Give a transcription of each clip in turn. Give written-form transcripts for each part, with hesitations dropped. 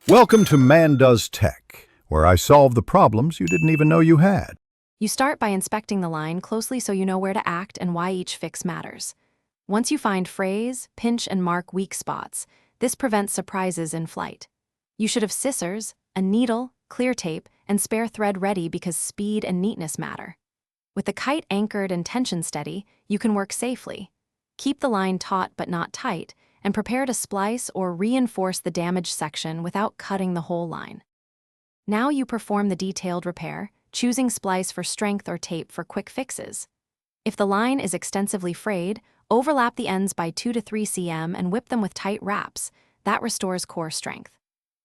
Welcome to Man Does Tech, where I solve the problems you didn't even know you had. You start by inspecting the line closely so you know where to act and why each fix matters. Once you find phrase, pinch, and mark weak spots, this prevents surprises in flight. You should have scissors, a needle, clear tape, and spare thread ready because speed and neatness matter. With the kite anchored and tension steady, you can work safely. Keep the line taut but not tight, and prepare to splice or reinforce the damaged section without cutting the whole line. Now you perform the detailed repair, choosing splice for strength or tape for quick fixes. If the line is extensively frayed, overlap the ends by 2 to 3 cm and whip them with tight wraps. That restores core strength.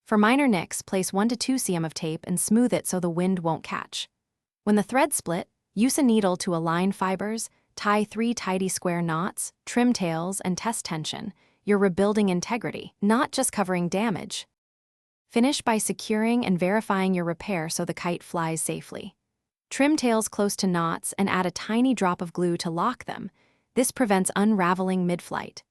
For minor nicks, place 1 to 2 cm of tape and smooth it so the wind won't catch. When the thread split, use a needle to align fibers, tie 3 tidy square knots, trim tails, and test tension. You're rebuilding integrity, not just covering damage. Finish by securing and verifying your repair so the kite flies safely. Trim tails close to knots and add a tiny drop of glue to lock them. This prevents unraveling mid-flight.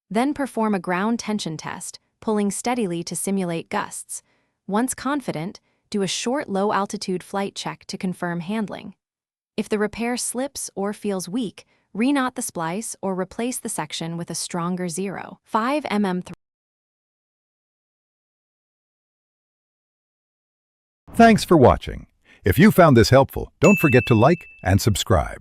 Then perform a ground tension test, pulling steadily to simulate gusts. Once confident, do a short low-altitude flight check to confirm handling. If the repair slips or feels weak, reknot the splice or replace the section with a stronger 0.5 mm. Thanks for watching. If you found this helpful, don't forget to like and subscribe.